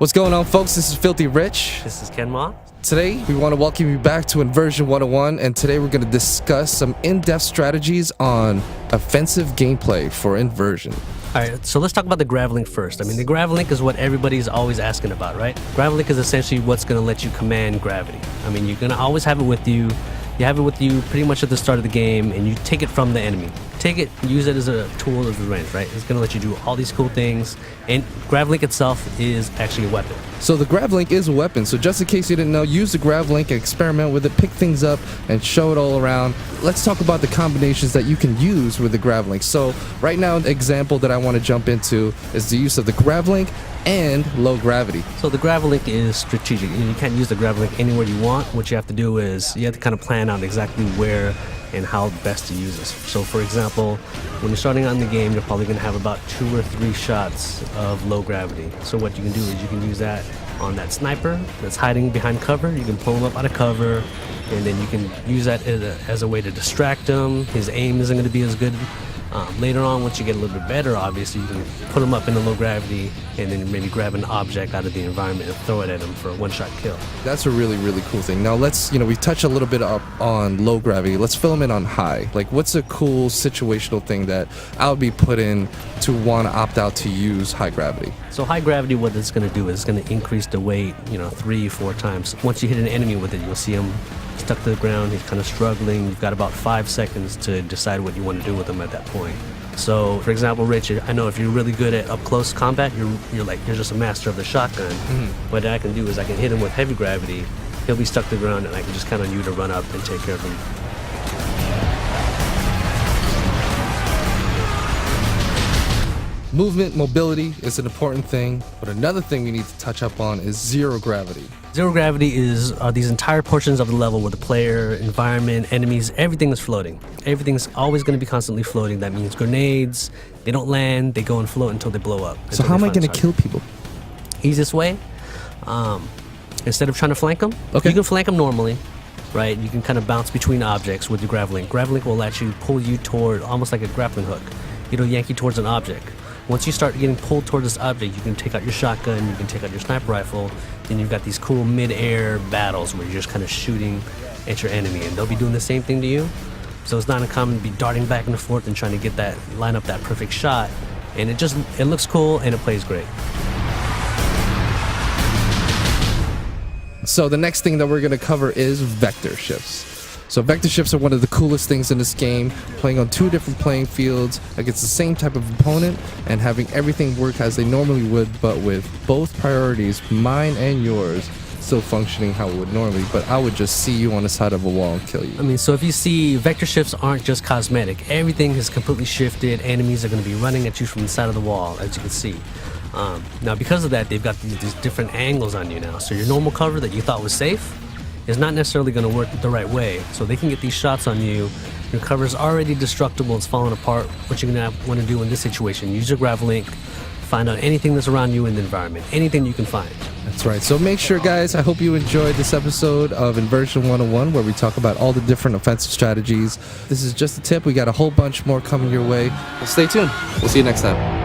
What's going on, folks? This is Filthy Rich. This is Ken Ma. Today, we want to welcome you back to Inversion 101, and today we're going to discuss some in-depth strategies on offensive gameplay for Inversion. All right, so let's talk about the Gravlink first. I mean, the Gravlink is what everybody's always asking about, right? Gravlink is essentially what's going to let you command gravity. I mean, you're going to always have it with you. You have it with you pretty much at the start of the game, and you take it from the enemy. Take it, use it as a tool of revenge, right? It's going to let you do all these cool things, and Gravlink itself is actually a weapon. So the Gravlink is a weapon, so just in case you didn't know, use the Gravlink, experiment with it, pick things up, and show it all around. Let's talk about the combinations that you can use with the Gravlink. So right now, the example that I want to jump into is the use of the Gravlink and low gravity. So the Gravlink is strategic. You can't use the Gravlink anywhere you want. What you have to do is you have to kind of plan out exactly where and how best to use this. So for example, when you're starting out in the game, you're probably going to have about 2 or 3 shots of low gravity. So what you can do is you can use that on that sniper that's hiding behind cover. You can pull him up out of cover, and then you can use that as a way to distract him. His aim isn't going to be as good. Later on, once you get a little bit better, obviously, you can put him up in the low gravity and then maybe grab an object out of the environment and throw it at him for a one-shot kill. That's a really, really cool thing. Now let's, we touched a little bit up on low gravity. Let's fill them in on high. Like, what's a cool situational thing that I would be put in to want to opt out to use high gravity? So high gravity, what it's going to do is it's going to increase the weight, 3-4 times. Once you hit an enemy with it, you'll see him stuck to the ground. He's kind of struggling. You've got about 5 seconds to decide what you want to do with him at that point. So, for example, Rich, I know if you're really good at up-close combat, you're just a master of the shotgun. What I can do is I can hit him with heavy gravity. He'll be stuck to the ground, and I can just count on you to run up and take care of him. Movement, mobility is an important thing, but another thing we need to touch up on is zero gravity. Zero gravity are these entire portions of the level where the player, environment, enemies, everything is floating. Everything's always going to be constantly floating. That means grenades, they don't land, they go and float until they blow up. So how am I going to kill people? Easiest way, instead of trying to flank them, you can flank them normally, right? You can kind of bounce between objects with your Gravlink. Gravlink will actually pull you toward, almost like a grappling hook. It'll yank you towards an object. Once you start getting pulled toward this object, you can take out your shotgun, you can take out your sniper rifle, and you've got these cool mid-air battles where you're just kind of shooting at your enemy, and they'll be doing the same thing to you. So it's not uncommon to be darting back and forth and trying to line up that perfect shot, and it looks cool and it plays great. So the next thing that we're going to cover is vector shifts. So vector shifts are one of the coolest things in this game, playing on 2 different playing fields against the same type of opponent and having everything work as they normally would, but with both priorities, mine and yours, still functioning how it would normally, but I would just see you on the side of a wall and kill you. I mean, so if you see, vector shifts aren't just cosmetic. Everything is completely shifted. Enemies are going to be running at you from the side of the wall, as you can see. Now, because of that, they've got these different angles on you now. So your normal cover that you thought was safe is not necessarily going to work the right way. So they can get these shots on you. Your cover's already destructible. It's falling apart. What you're going to want to do in this situation, use your Gravlink, find out anything that's around you in the environment, anything you can find. That's right. So make sure, guys, I hope you enjoyed this episode of Inversion 101, where we talk about all the different offensive strategies. This is just a tip. We got a whole bunch more coming your way. Well, stay tuned. We'll see you next time.